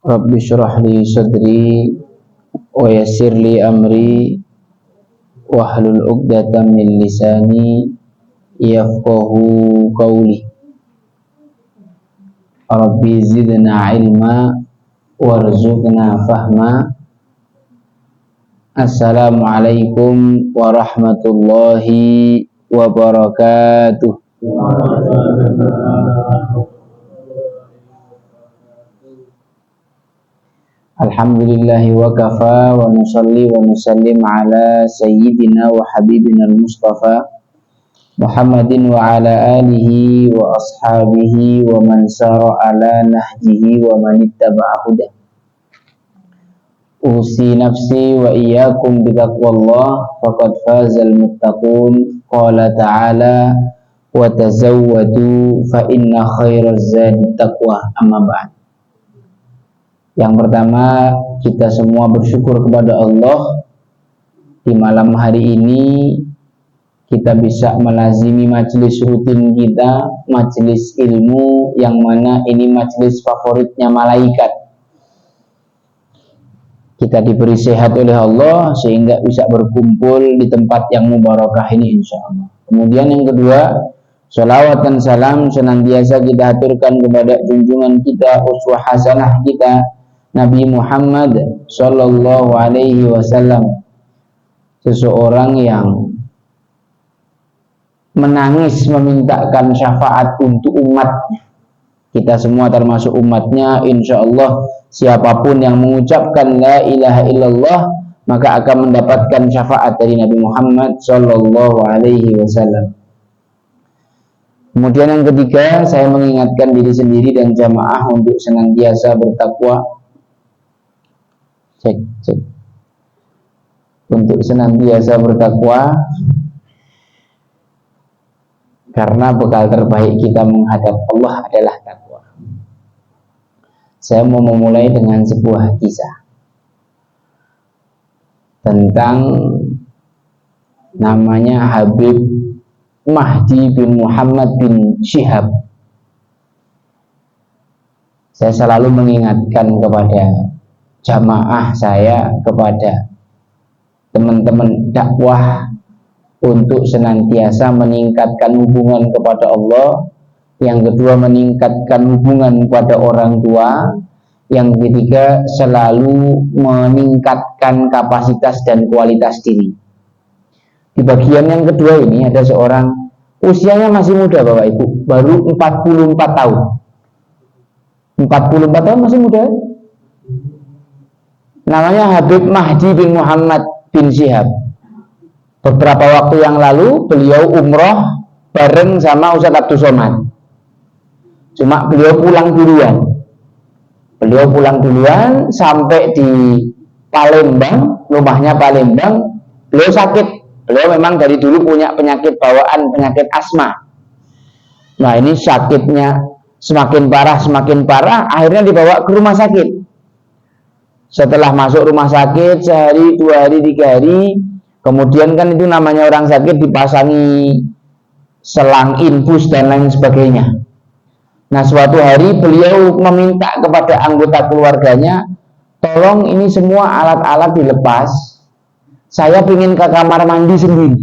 Rabbi shrah li sadri wa yassir li amri wahlul 'uqdatam min lisani yafqahu qawli. Rabbi zidna ilma warzuqna fahma. Assalamualaikum warahmatullahi wabarakatuh. Alhamdulillahi wa kafa wa nusalli wa nusallim ala sayyidina wa habibina al-mustafa Muhammadin wa ala alihi wa ashabihi wa man sara ala nahjihi wa man ittaba'a hudah. Usi nafsi wa iyyakum bitaqwallah faqad fazal muttaqun. Qala ta'ala wa tazawwadu fa inna khairaz zadi taqwa. Amma ba'd. Yang pertama, kita semua bersyukur kepada Allah di malam hari ini kita bisa melazimi majelis rutin kita, majelis ilmu yang mana ini majelis favoritnya malaikat. Kita diberi sehat oleh Allah sehingga bisa berkumpul di tempat yang mubarakah ini insyaallah. Kemudian yang kedua, sholawat dan salam senantiasa kita haturkan kepada junjungan kita, uswah hasanah kita, Nabi Muhammad Sallallahu Alaihi Wasallam, seseorang yang menangis memintakan syafaat untuk umatnya. Kita semua termasuk umatnya, insya Allah. Siapapun yang mengucapkan la ilaha illallah maka akan mendapatkan syafaat dari Nabi Muhammad Sallallahu Alaihi Wasallam. Kemudian yang ketiga, saya mengingatkan diri sendiri dan jamaah untuk senantiasa bertakwa. Cek. Untuk senantiasa bertakwa, karena bekal terbaik kita menghadap Allah adalah takwa. Saya mau memulai dengan sebuah kisah tentang namanya Habib Mahdi bin Muhammad bin Syihab. Saya selalu mengingatkan kepada jamaah saya, kepada teman-teman dakwah untuk senantiasa meningkatkan hubungan kepada Allah. Yang kedua, meningkatkan hubungan kepada orang tua. Yang ketiga, selalu meningkatkan kapasitas dan kualitas diri. Di bagian yang kedua ini ada seorang, usianya masih muda Bapak Ibu, baru 44 tahun. 44 tahun masih muda. Namanya Habib Mahdi bin Muhammad bin Syihab. Beberapa waktu yang lalu beliau umroh bareng sama Ustadz Abdul Somad. Cuma beliau pulang duluan sampai di Palembang, rumahnya Palembang. Beliau sakit. Beliau memang dari dulu punya penyakit bawaan, penyakit asma. Nah, ini sakitnya semakin parah, akhirnya dibawa ke rumah sakit. Setelah masuk rumah sakit sehari, 2 hari, 3 hari, kemudian kan itu namanya orang sakit dipasangi selang infus dan lain sebagainya. Nah, suatu hari beliau meminta kepada anggota keluarganya, tolong ini semua alat-alat dilepas, saya ingin ke kamar mandi sendiri.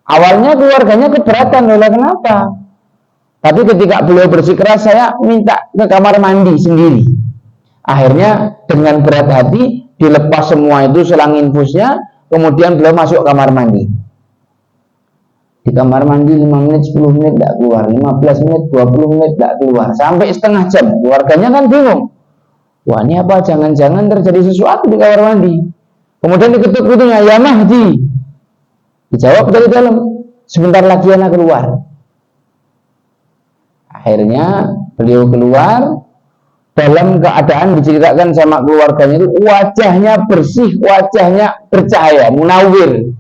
Awalnya keluarganya keberatan, loh kenapa? Tapi ketika beliau bersikeras, saya minta ke kamar mandi sendiri. Akhirnya dengan berat hati dilepas semua itu selang infusnya, kemudian beliau masuk kamar mandi. Di kamar mandi 5 menit, 10 menit tidak keluar, 15 menit, 20 menit tidak keluar, sampai setengah jam. Keluarganya kan bingung. Wah, ini apa? Jangan-jangan terjadi sesuatu di kamar mandi. Kemudian diketuk pintunya, ya Mahdi. Dijawab dari dalam, sebentar lagi anak keluar. Akhirnya beliau keluar. Dalam keadaan diceritakan sama keluarganya itu wajahnya bersih, wajahnya bercahaya, munawwir.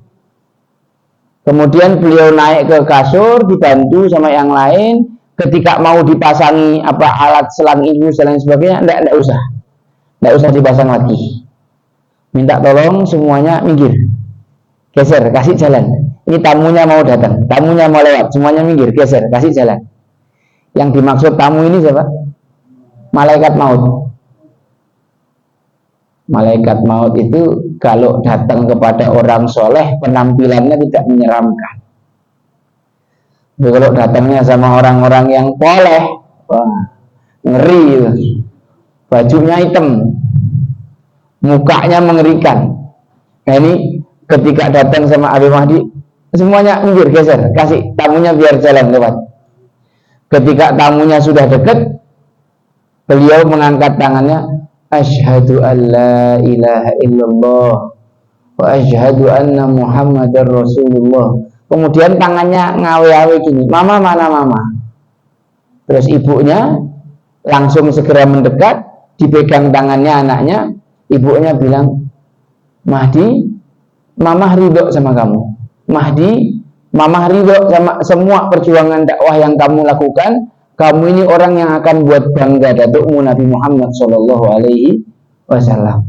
Kemudian beliau naik ke kasur, dibantu sama yang lain. Ketika mau dipasangi alat selang infus dan lain sebagainya, tidak usah dipasang lagi. Minta tolong semuanya minggir, geser, kasih jalan. Ini tamunya mau datang, tamunya mau lewat, semuanya minggir, geser, kasih jalan. Yang dimaksud tamu ini siapa? Malaikat maut. Malaikat maut itu kalau datang kepada orang soleh penampilannya tidak menyeramkan. Tapi kalau datangnya sama orang-orang yang poleh, wah, ngeri itu. Bajunya hitam, mukanya mengerikan. Nah ini ketika datang sama Habib Mahdi, semuanya minggir, geser, kasih tamunya biar jalan lewat. Ketika tamunya sudah dekat, beliau mengangkat tangannya, asyhadu an la ilaha illallah wa asyhadu anna muhammadar rasulullah. Kemudian tangannya ngawe-awe gini, mama mana mama? Terus ibunya langsung segera mendekat, dipegang tangannya anaknya. Ibunya bilang, Mahdi, mama ridho sama kamu. Mahdi, mama ridho sama semua perjuangan dakwah yang kamu lakukan. Kamu ini orang yang akan buat bangga datukmu Nabi Muhammad Shallallahu Alaihi Wasallam.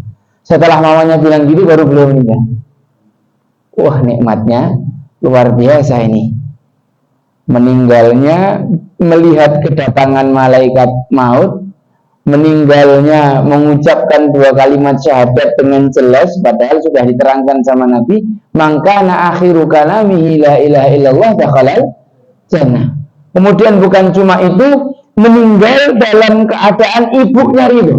Setelah mamanya bilang gitu, baru beliau meninggal. Wah, nikmatnya luar biasa ini. Meninggalnya melihat kedatangan malaikat maut, meninggalnya mengucapkan 2 kalimat syahadat dengan jelas, padahal sudah diterangkan sama Nabi, maka na akhiru kalamihi la ilaha illallah dakhalal jannah. Kemudian bukan cuma itu, meninggal dalam keadaan ibunya ridho.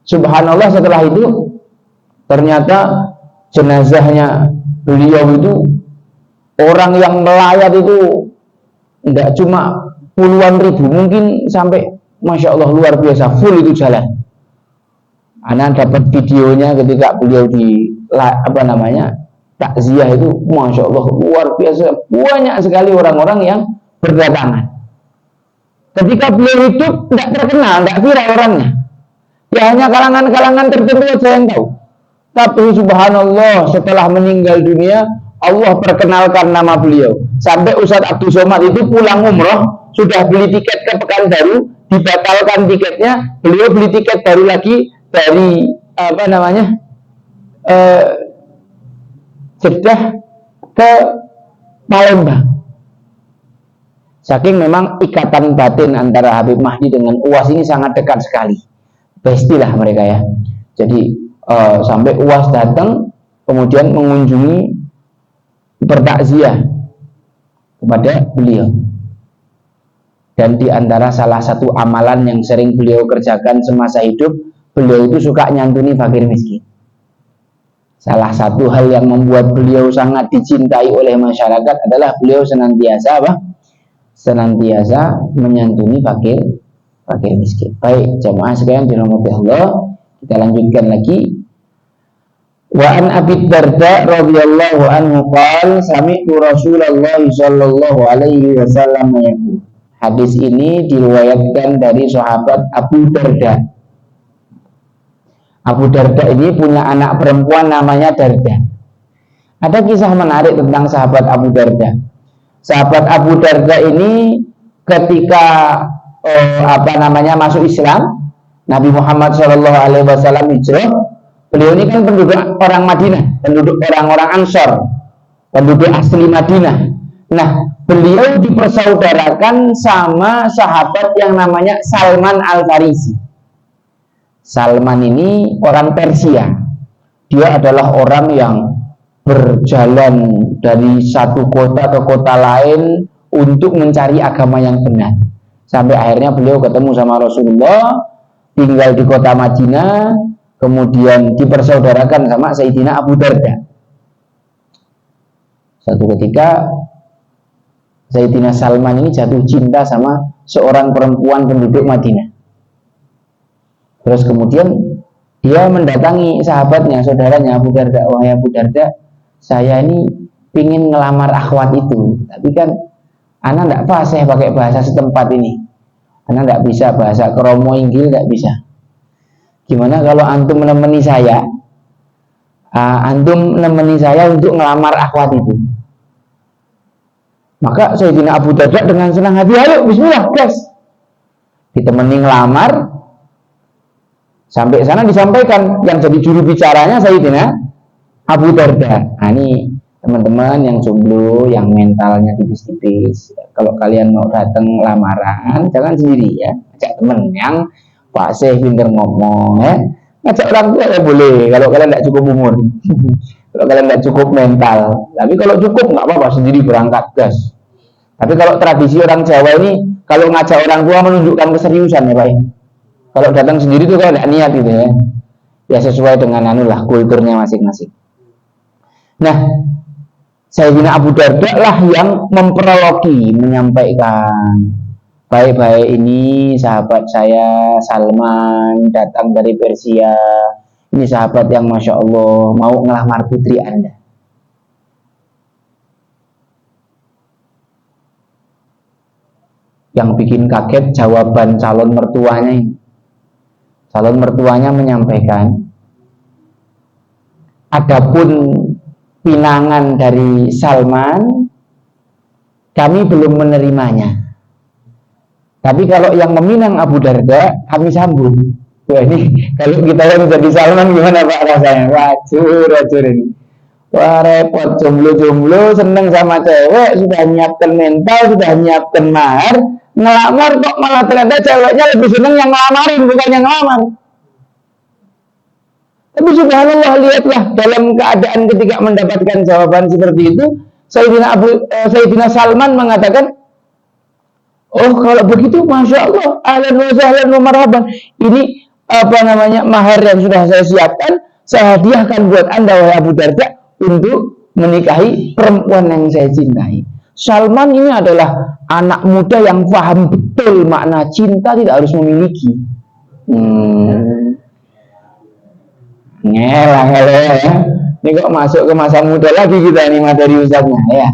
Subhanallah, setelah itu ternyata jenazahnya beliau itu, orang yang melayat itu enggak cuma puluhan ribu, mungkin sampai Masya Allah luar biasa, full itu jalan. Anak dapat videonya ketika beliau di takziah itu, Masya Allah luar biasa, banyak sekali orang-orang yang berdatangan. Ketika beliau hidup tidak terkenal, tidak viral orangnya, ya hanya kalangan-kalangan tertentu saja yang tahu. Tapi subhanallah, setelah meninggal dunia, Allah perkenalkan nama beliau. Sampai Ustadz Abdul Somad itu pulang umroh, sudah beli tiket ke Pekanbaru, dibatalkan tiketnya, beliau beli tiket baru lagi dari Jeddah ke Palembang. Saking memang ikatan batin antara Habib Mahdi dengan UAS ini sangat dekat sekali. Bestilah mereka ya. Jadi sampai UAS datang, kemudian mengunjungi, bertakziah kepada beliau. Dan di antara salah satu amalan yang sering beliau kerjakan semasa hidup, beliau itu suka nyantuni fakir miskin. Salah satu hal yang membuat beliau sangat dicintai oleh masyarakat adalah beliau senantiasa senantiasa menyantuni fakir miskin. Baik, jamaah sekalian dirahmati Allah, kita lanjutkan lagi. Wa an Abi Darda radhiyallahu anhu qala sami'tu Rasulullah sallallahu alaihi wasallam yaqul. Hadis ini diriwayatkan dari sahabat Abu Darda. Abu Darda ini punya anak perempuan namanya Darda. Ada kisah menarik tentang sahabat Abu Darda. Sahabat Abu Darda ini ketika masuk Islam, Nabi Muhammad SAW hijrah. Beliau ini kan penduduk orang Madinah, penduduk orang-orang Ansor, penduduk asli Madinah. Nah, beliau dipersaudarakan sama sahabat yang namanya Salman Al-Farisi. Salman ini orang Persia. Dia adalah orang yang berjalan dari satu kota ke kota lain untuk mencari agama yang benar. Sampai akhirnya beliau ketemu sama Rasulullah, tinggal di kota Madinah, kemudian dipersaudarakan sama Sayyidina Abu Darda. Suatu ketika Sayyidina Salman ini jatuh cinta sama seorang perempuan penduduk Madinah. Terus kemudian dia mendatangi sahabatnya, saudaranya Abu Darda. Wahai Abu Darda, saya ini pingin ngelamar akhwat itu, tapi kan anak tidak fasih pakai bahasa setempat ini. Anak tidak bisa bahasa Kromo Inggil, tidak bisa. Gimana kalau antum menemani saya? Antum menemani saya untuk ngelamar akhwat itu. Maka Sayyidina Abu Darda dengan senang hati, ayo bismillah, guys. Ditemani ngelamar. Sampai sana disampaikan, yang jadi juru bicaranya Sayyidina Abu Darda. Nah ini teman-teman yang jomblo, yang mentalnya tipis-tipis, kalau kalian mau datang lamaran, jangan sendiri ya, ajak teman yang Pak Syekh pinter ngomong, ya. Ngajak orang tua ya boleh, kalau kalian tidak cukup umur. Kalau kalian tidak cukup mental. Tapi kalau cukup nggak apa-apa, sendiri berangkat gas. Tapi kalau tradisi orang Jawa ini, kalau ngajak orang tua menunjukkan keseriusan ya Pak. Kalau datang sendiri tuh kan tidak niat gitu ya. Ya sesuai dengan anulah kulturnya masing-masing. Nah, Sayyidina Abu Darda lah yang memprologi, menyampaikan, baik-baik ini sahabat saya Salman datang dari Persia. Ini sahabat yang Masya Allah mau ngelamar putri Anda. Yang bikin kaget jawaban calon mertuanya ini. Calon mertuanya menyampaikan, adapun pinangan dari Salman kami belum menerimanya. Tapi kalau yang meminang Abu Darda kami sambung. Wah ini kalau kita yang jadi Salman gimana Pak rasanya? Wacur ini. Wah repot, jomblo-jomblo seneng sama cewek, sudah nyiapkan mental, sudah nyiapkan mahar, ngelamar kok malah ternyata ceweknya lebih seneng yang ngelamarin bukan yang ngelamar. Tapi subhanallah, lihatlah dalam keadaan ketika mendapatkan jawaban seperti itu, Sayyidina Salman mengatakan, oh kalau begitu Masya Allah, ahlan wa sahlan wa marhaban. Ini mahar yang sudah saya siapkan, saya hadiahkan buat Anda wahai Abu Darda untuk menikahi perempuan yang saya cintai. Salman ini adalah anak muda yang paham betul makna cinta tidak harus memiliki. Ngelah ya. Ini kok masuk ke masa muda lagi kita nih materi ustaznya ya.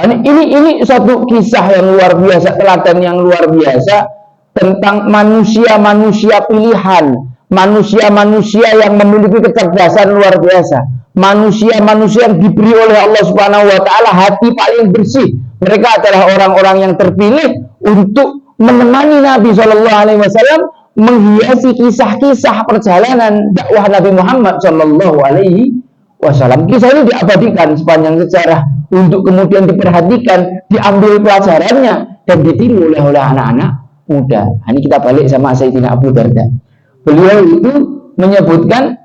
Ini satu kisah yang luar biasa, teladan yang luar biasa tentang manusia-manusia pilihan, manusia-manusia yang memiliki kecerdasan luar biasa, manusia-manusia yang diberi oleh Allah Subhanahu wa taala hati paling bersih. Mereka adalah orang-orang yang terpilih untuk menemani Nabi Shallallahu alaihi wasallam menghiasi kisah-kisah perjalanan dakwah Nabi Muhammad Shallallahu alaihi wasallam. Kisah ini diabadikan sepanjang sejarah untuk kemudian diperhatikan, diambil pelajarannya dan ditiru oleh anak-anak muda. Ini kita balik sama Sayyidina Abu Darda. Beliau itu menyebutkan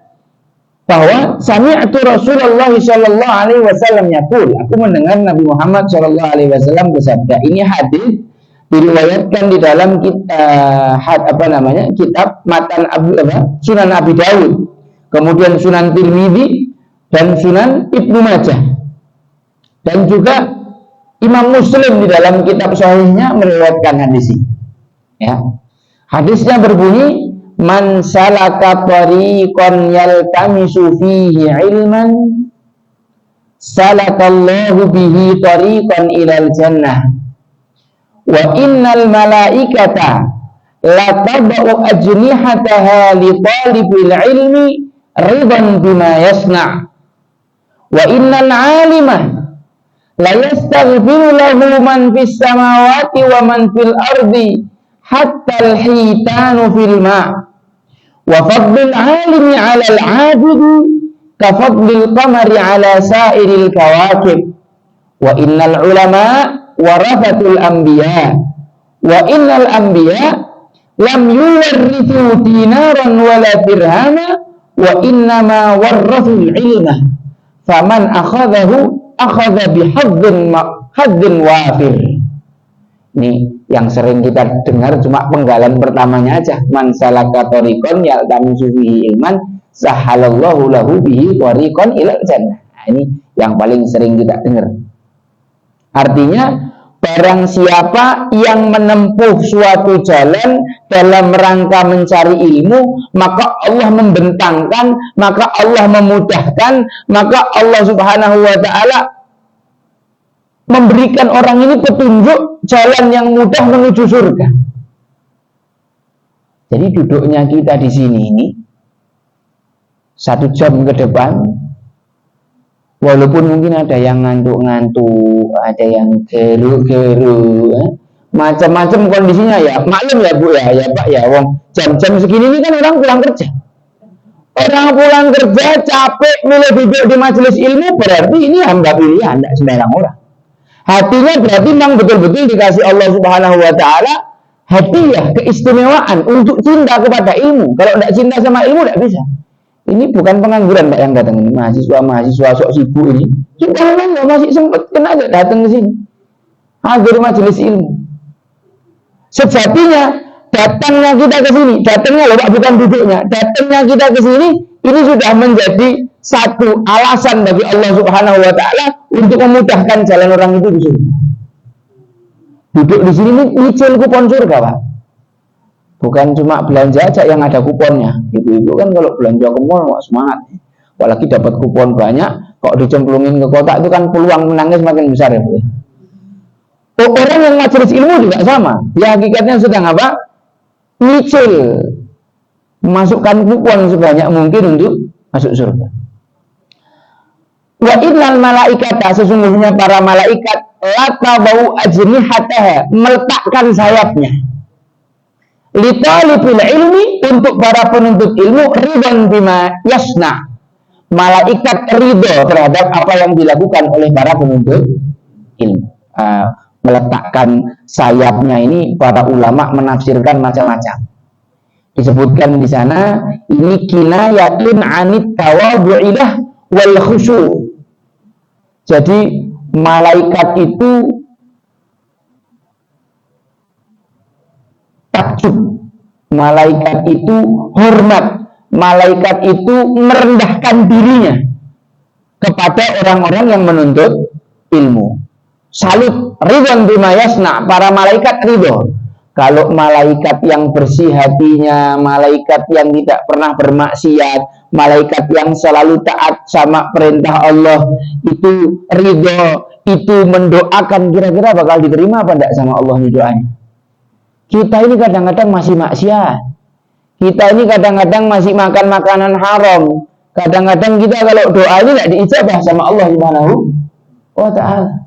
bahwa sami'tu Rasulullah sallallahu alaihi wasallam yaqul, aku mendengar Nabi Muhammad sallallahu alaihi wasallam bersabda. Ini hadis diriwayatkan di dalam kitab matan Sunan Abi Dawud, kemudian Sunan Tirmidzi dan Sunan Ibnu Majah, dan juga Imam Muslim di dalam kitab sahihnya meriwayatkan hadis ini. Ya. Hadisnya berbunyi, man salaka tariqan yaltamisu fihi ilman salakallahu bihi tariqan ilal jannah wa innal malaikata la tad'u ajnihataha li talibil ilmi ridan bima yasna' wa innal 'alima la yastaghfiru lahu man fis samawati wa man fil ardi hatta al-hitanu fil ma' wa fadlul 'alimi 'ala al-'abidi ka fadlil qamari 'ala sa'iril kawakib wa innal 'ulama warathatul anbiya wa innal anbiya lam yuwarrithu dinaran wala dirhama wa innama warrathul ilma faman akhadahu akhadha bihadzin wafir. Ini yang sering kita dengar cuma penggalan pertamanya aja, man salaka tariqan yaltamisu fihi ilman sahalallahu lahu bihi tariqan ilal jannah. Nah, ini yang paling sering kita dengar. Artinya barang siapa yang menempuh suatu jalan dalam rangka mencari ilmu, maka Allah membentangkan, maka Allah memudahkan, maka Allah Subhanahu wa taala memberikan orang ini petunjuk jalan yang mudah menuju surga. Jadi duduknya kita di sini ini 1 jam ke depan, walaupun mungkin ada yang ngantuk-ngantuk, ada yang geru-geru, macam-macam kondisinya ya, maklum ya Bu ya Pak ya, wong jam-jam segini ini kan orang pulang kerja. Orang pulang kerja capek milih duduk di majelis ilmu, berarti ini hamba pilihan, tidak sembarang orang. Hatinya berarti memang betul-betul dikasih Allah Subhanahu wa taala hadiah, keistimewaan untuk cinta kepada ilmu. Kalau tidak cinta sama ilmu tidak bisa. Ini bukan pengangguran Pak yang datang ini, mahasiswa sok sibuk ini. Cinta nggak masih sempat kena aja datang ke sini. Hadir majelis ilmu. Sejatinya datangnya kita ke sini, datangnya loh Pak, bukan duduknya. Datangnya kita ke sini ini sudah menjadi satu alasan bagi Allah Subhanahu wa taala untuk memudahkan jalan orang itu di sini. Duduk di sini ini nyicil kupon surga, Pak. Bukan cuma belanja aja yang ada kuponnya. Ibu-ibu kan kalau belanja ke mall semangat. Apalagi dapat kupon banyak, kok dicemplungin ke kotak itu kan peluang menangnya semakin besar ya, Bu. Orang yang majelis ilmu juga sama. Dia hakikatnya sedang apa? Nyicil, masukkan kupon sebanyak mungkin untuk masuk surga. Wa innal malaikata, sesungguhnya para malaikat latabau ajnihataha, meletakkan sayapnya. Litalibil ilmi, untuk para penuntut ilmu, ridwan bima yasna. Malaikat ridho terhadap apa yang dilakukan oleh para penuntut ilmu. Meletakkan sayapnya ini para ulama menafsirkan macam-macam. Disebutkan di sana ini kinayatun anit tawadhu'ilah wal khusyu'. Jadi malaikat itu takjub, malaikat itu hormat, malaikat itu merendahkan dirinya kepada orang-orang yang menuntut ilmu. Salut, ridwan bima yasna, para malaikat ridho. Kalau malaikat yang bersih hatinya, malaikat yang tidak pernah bermaksiat, malaikat yang selalu taat sama perintah Allah, itu ridho, itu mendoakan, kira-kira bakal diterima apa enggak sama Allah nih doanya? Kita ini kadang-kadang masih maksiat. Kita ini kadang-kadang masih makan makanan haram. Kadang-kadang kita kalau doa ini enggak diijabah sama Allah Subhanahu wa ta'ala.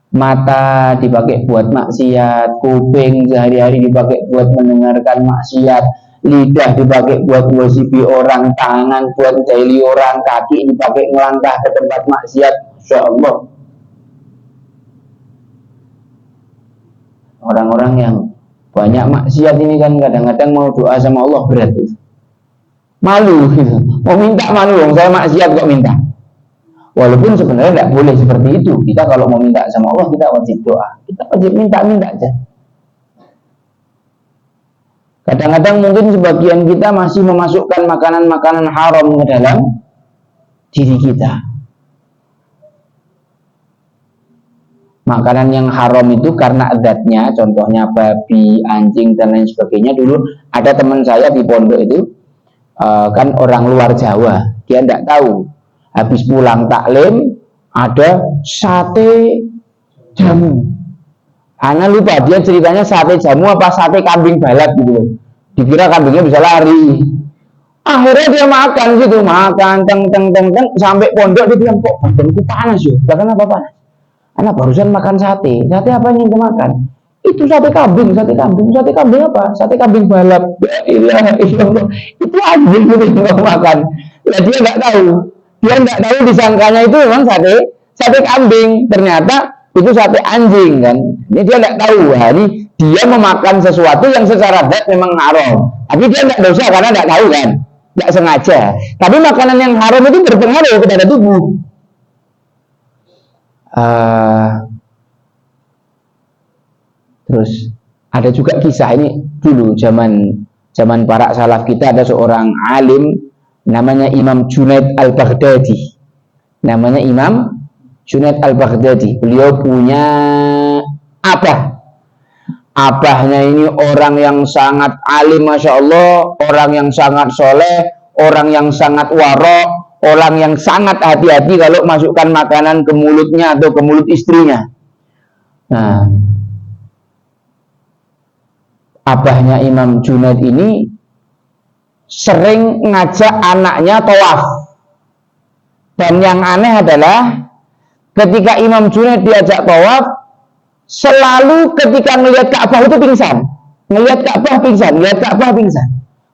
Mata dipakai buat maksiat, kuping sehari-hari dipakai buat mendengarkan maksiat, lidah dipakai buat ngosipi orang, tangan buat jahili orang, kaki dipakai melangkah ke tempat maksiat. Masya Allah. Orang-orang yang banyak maksiat ini kan kadang-kadang mau doa sama Allah berat. Malu gitu. Mau minta malu, saya maksiat kok minta. Walaupun sebenarnya tidak boleh seperti itu. Kita kalau mau minta sama Allah, kita wajib doa. Kita wajib minta-minta aja. Kadang-kadang mungkin sebagian kita masih memasukkan makanan-makanan haram ke dalam diri kita. Makanan yang haram itu karena adatnya, contohnya babi, anjing, dan lain sebagainya. Dulu ada teman saya di pondok itu, kan orang luar Jawa. Dia tidak tahu. Habis pulang taklim ada sate jamu. Ana lupa dia ceritanya sate jamu apa sate kambing balap gitu. Dikira kambingnya bisa lari. Akhirnya dia makan gitu, makan teng sampai pondok dia bilang kok badanku panas yo. Lah kenapa panas? Anak barusan makan sate. Sate apa yang kita makan? Itu sate kambing apa? Sate kambing balap. Ya ilah, itu anjing gitu yang makan. Lah dia nggak tahu. Dia tidak tahu disangkanya itu memang sate kambing, ternyata itu sate anjing kan. Ini dia tidak tahu. Wah, ini dia memakan sesuatu yang secara zat memang haram, tapi dia tidak dosa karena tidak tahu kan, tidak sengaja. Tapi makanan yang haram itu berpengaruh kepada tubuh. Terus ada juga kisah ini dulu zaman para salaf kita, ada seorang alim namanya Imam Junaid Al-Baghdadi. Namanya Imam Junaid Al-Baghdadi. Beliau punya abah. Abahnya ini orang yang sangat alim, Masya Allah. Orang yang sangat soleh. Orang yang sangat warok. Orang yang sangat hati-hati kalau masukkan makanan ke mulutnya atau ke mulut istrinya. Nah, abahnya Imam Junaid ini sering ngajak anaknya tawaf. Dan yang aneh adalah ketika Imam Junaid diajak tawaf, selalu ketika melihat Ka'bah itu pingsan. Melihat Ka'bah pingsan, lihat Ka'bah pingsan.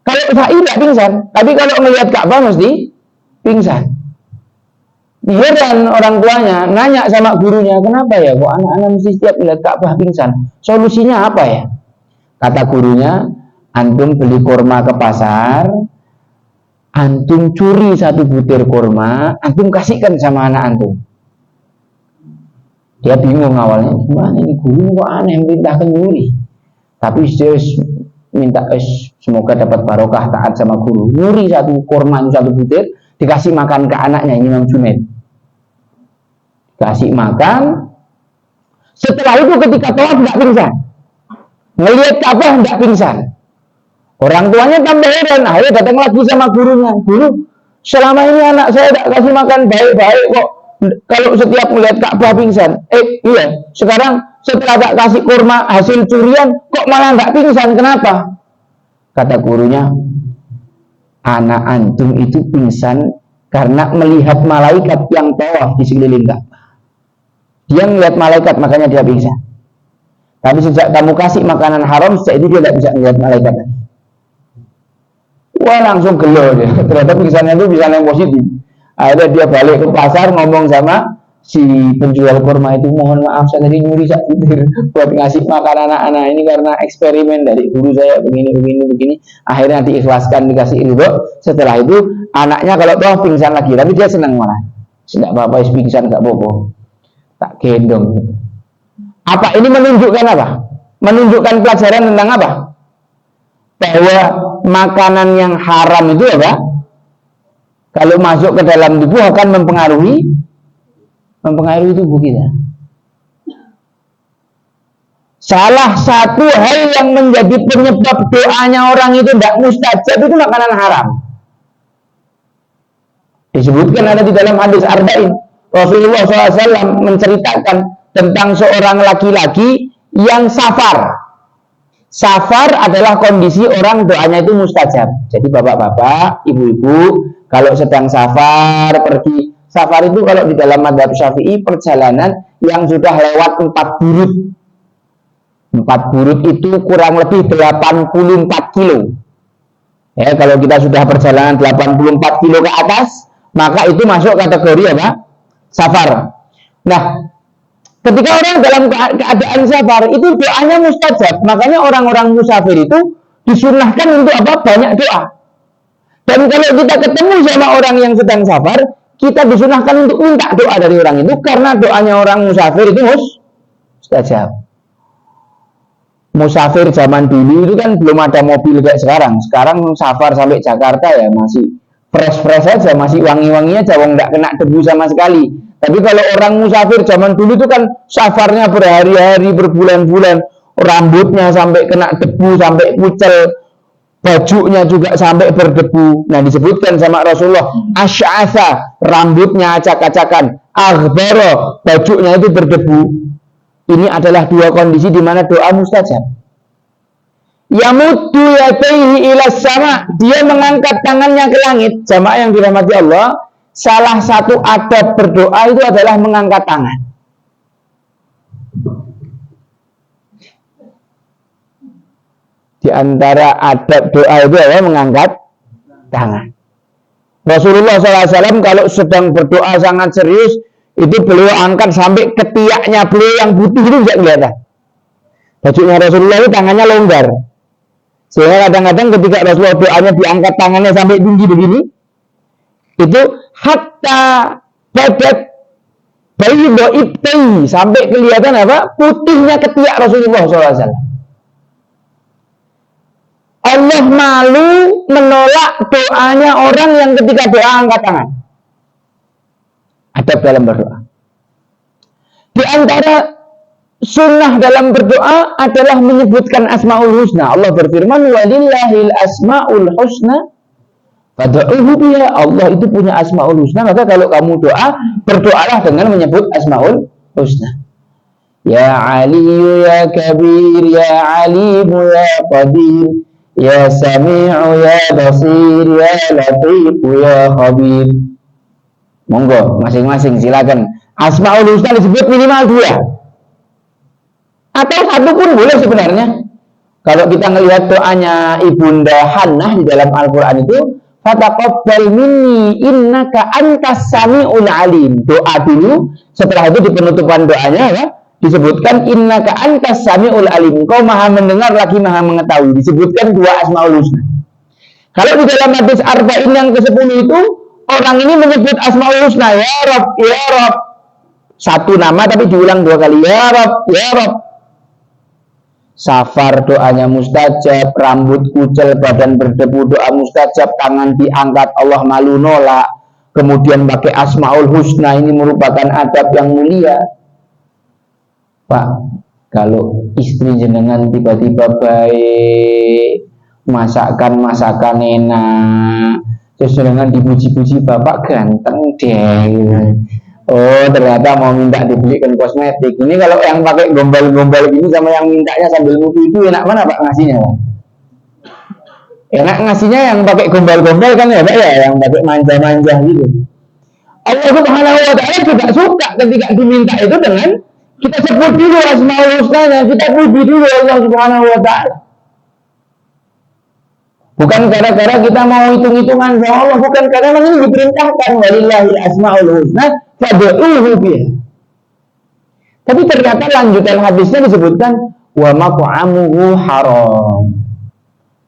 Kalau sa'i tidak pingsan, tapi kalau melihat Ka'bah mesti pingsan. Heran orang tuanya, nanya sama gurunya, kenapa ya kok anak-anak mesti setiap melihat Ka'bah pingsan? Solusinya apa ya? Kata gurunya, antum beli kurma ke pasar, antum curi 1 butir kurma, antum kasihkan sama anak antum. Dia bingung awalnya, gimana ini guru kok aneh merintahkan nyuri. Tapi dia minta semoga dapat barokah taat sama guru. Nyuri 1 kurma 1 butir, dikasih makan ke anaknya, Imam Junaid. Kasih makan. Setelah itu ketika tawaf tidak pingsan. Ngelihat Ka'bah tidak pingsan. Orang tuanya tambah heran. Akhirnya datang lagi sama gurunya. Guru, selama ini anak saya tidak kasih makan baik-baik kok. Kalau setiap melihat Ka'bah pingsan. Iya. Sekarang setelah tak kasih kurma hasil curian, kok malah nggak pingsan? Kenapa? Kata gurunya, anak antum itu pingsan karena melihat malaikat yang tawaf di sekeliling Ka'bah. Dia melihat malaikat, makanya dia pingsan. Tapi sejak kamu kasih makanan haram, sejak itu dia tidak bisa melihat malaikat. Wah, langsung gelo dia. Ternyata pingsannya itu pingsan yang positif. Akhirnya dia balik ke pasar ngomong sama si penjual kurma itu, mohon maaf saya tadi nyuri 1 butir buat ngasih makan anak-anak ini karena eksperimen dari guru saya begini. Akhirnya diikhlaskan, dikasih ridho. Setelah itu anaknya kalau toh pingsan lagi, tapi dia senang malah. Tidak apa-apa, pingsan gak apa-apa. Tak gendong. Apa ini menunjukkan apa? Menunjukkan pelajaran tentang apa? Bahwa makanan yang haram itu apa? Kalau masuk ke dalam tubuh akan mempengaruhi tubuh kita. Salah satu hal yang menjadi penyebab doanya orang itu tidak mustajab itu makanan haram. Disebutkan ada di dalam hadis Arba'in. Rasulullah SAW menceritakan tentang seorang laki-laki yang safar. Safar adalah kondisi orang doanya itu mustajab. Jadi bapak-bapak, ibu-ibu, kalau sedang safar, pergi. Safar itu kalau di dalam mazhab Syafi'i perjalanan yang sudah lewat 4 burut. 4 burut itu kurang lebih 84 kilo. Ya, kalau kita sudah perjalanan 84 kilo ke atas, maka itu masuk kategori apa? Safar. Nah, ketika orang dalam keadaan safar itu doanya mustajab. Makanya orang-orang musafir itu disunahkan untuk apa? Banyak doa. Dan kalau kita ketemu sama orang yang sedang safar, kita disunahkan untuk minta doa dari orang itu karena doanya orang musafir itu mustajab. Musafir zaman dulu itu kan belum ada mobil kayak sekarang. Sekarang safar sampai Jakarta ya masih fresh-fresh aja, masih wangi-wanginya jawang nggak kena debu sama sekali. Tapi kalau orang musafir zaman dulu itu kan safarnya berhari-hari, berbulan-bulan, rambutnya sampai kena debu, sampai pucel, bajunya juga sampai berdebu. Nah, disebutkan sama Rasulullah, asy'atha, rambutnya acak-acakan, aghbara, bajunya itu berdebu. Ini adalah 2 kondisi di mana doa mustajab. Yamuddu yadayhi ila sama, dia mengangkat tangannya ke langit. Jamaah yang dirahmati Allah, salah satu adab berdoa itu adalah mengangkat tangan. Di antara adab doa itu adalah mengangkat tangan. Rasulullah SAW kalau sedang berdoa sangat serius, itu beliau angkat sampai ketiaknya beliau yang putih itu tidak kelihatan. Bajunya Rasulullah itu tangannya longgar. Sehingga kadang-kadang ketika Rasulullah doanya diangkat tangannya sampai tinggi begini, itu hatta badat baydo ibtai, sampai kelihatan apa? Putihnya ketiak Rasulullah SAW. Allah malu menolak doanya orang yang ketika doa angkat tangan. Adab dalam berdoa. Di antara sunnah dalam berdoa adalah menyebutkan Asmaul Husna. Allah berfirman, walillahil asmaul husna fad'uhu biha. Allah itu punya Asmaul Husna, maka kalau kamu doa, berdoalah dengan menyebut Asmaul Husna. Ya Aliyu ya Kabir, ya Alimu ya Qadir, ya Sami'u ya Basir, ya Latifu ya Khabir. Monggo, masing-masing silakan. Asmaul Husna disebut minimal 2. Atau 1 pun boleh sebenarnya. Kalau kita melihat doanya Ibunda Hannah di dalam Al-Quran itu, fataqabbal minni innaka antas sami'ul alim. Doa dulu, setelah itu di penutupan doanya ya, disebutkan innaka antas samiul alim, kau maha mendengar lagi maha mengetahui. Disebutkan 2 asmaul husna. Kalau di dalam hadis arba'in yang ke-10 itu orang ini menyebut asmaul husna, ya Rabb, ya Rabb. Satu nama tapi diulang 2 kali, ya Rabb, ya Rabb. Safar doanya mustajab, rambut kucel, badan berdebu doa mustajab, tangan diangkat Allah malu nolak. Kemudian pakai asmaul husna, ini merupakan adab yang mulia. Pak, kalau istri jenengan tiba-tiba baik, masakan enak, terus jenengan dipuji-puji, bapak ganteng deh. Oh, ternyata mau minta dibelikan kosmetik. Ini kalau yang pakai gombal-gombal gini sama yang mintanya sambil mutu itu enak mana Pak ngasihnya? Enak ngasihnya yang pakai gombal-gombal kan ya Pak ya, yang pakai manja-manja gitu. Allah Subhanahu wa taala juga suka ketika diminta itu dengan kita sebut dulu asmaul husnanya, kita puji dulu Allah Subhanahu wa taala. Bukan gara-gara kita mau hitung-hitungan sama Allah, bukan, karena memang ini diperintahkan walillahil asmaul husna fad'uuhu biha. Tapi ternyata lanjutan hadisnya disebutkan wa mat'amuhu haram.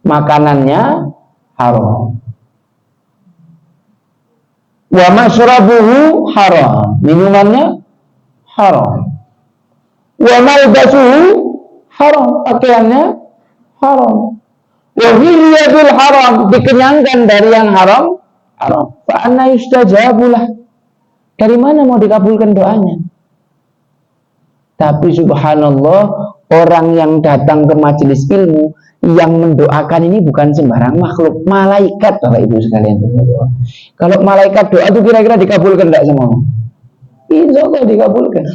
Makanannya haram. Wa mashrabuhu haram. Minumannya haram. Wa malbasuhu haram. Pakaiannya haram. Wa hiya bil haram, dikenyangkan dari yang haram. Fa anna yustajabulah. Dari mana mau dikabulkan doanya? Tapi subhanallah, orang yang datang ke majelis ilmu yang mendoakan ini bukan sembarang makhluk, malaikat Bapak Ibu sekalian. Kalau malaikat doa itu kira-kira dikabulkan enggak semua? Insya Allah dikabulkan.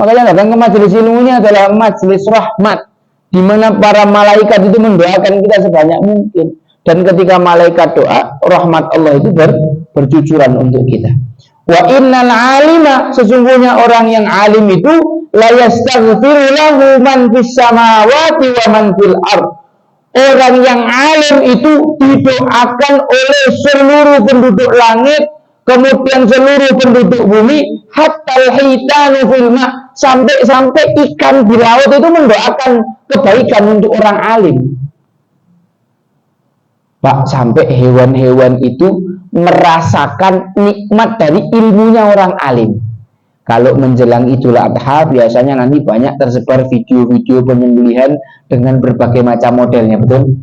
Makanya datang ke majelis ilmunya adalah majelis rahmat, di mana para malaikat itu mendoakan kita sebanyak mungkin. Dan ketika malaikat doa, rahmat Allah itu bercucuran untuk kita. Wa innal alima, sesungguhnya orang yang alim itu la yastaghfiru lahu man fis samawati wa man fil ard. Orang yang alim itu didoakan oleh seluruh penduduk langit, kemudian seluruh penduduk bumi, hatta hitanu fil ma, sampai ikan di laut itu mendoakan kebaikan untuk orang alim. Pak, sampai hewan-hewan itu merasakan nikmat dari ilmunya orang alim. Kalau menjelang Idul Adha biasanya nanti banyak tersebar video-video penyembelihan dengan berbagai macam modelnya, betul?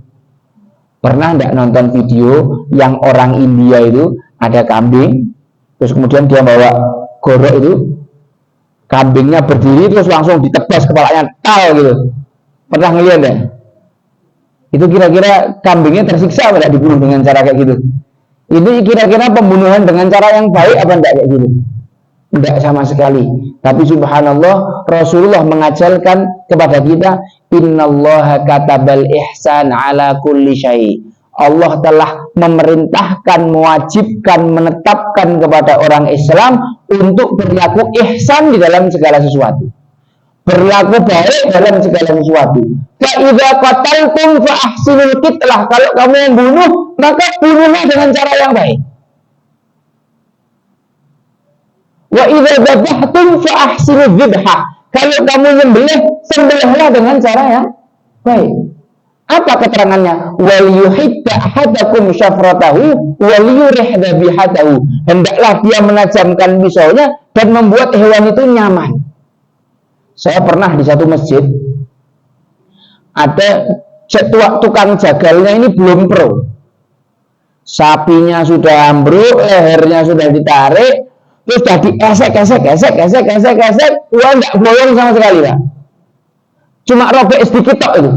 Pernah enggak nonton video yang orang India itu ada kambing, terus kemudian dia bawa gorok itu, kambingnya berdiri terus langsung ditebas kepalanya tal gitu. Pernah ngeliat ya? Itu kira-kira kambingnya tersiksa tidak dibunuh dengan cara kayak gitu? Ini kira-kira pembunuhan dengan cara yang baik apa enggak kayak gitu? Enggak sama sekali. Tapi subhanallah, Rasulullah mengajarkan kepada kita, innallaha katabal ihsan ala kulli syai. Allah telah memerintahkan, mewajibkan, menetapkan kepada orang Islam untuk berlaku ihsan di dalam segala sesuatu, berlaku baik dalam segala sesuatu. Fa idza qataltum fa ahsinul qitlah, kalau kamu yang bunuh, maka bunuhlah dengan cara yang baik. Wa idza dzabhtum fa ahsinul dzibha, kalau kamu nyembelih, sembelihlah dengan cara yang baik. Apa keterangannya? Wal yuhibba ahadakum syafratahu wal yurih dhabihatahu, hendaklah dia menajamkan pisaunya dan membuat hewan itu nyaman. Saya pernah di satu masjid, ada tukang jagalnya ini belum pro. Sapinya sudah ambruk, lehernya sudah ditarik, terus sudah gesek, wah enggak bolong sama sekali Pak. Cuma robek sedikit tok itu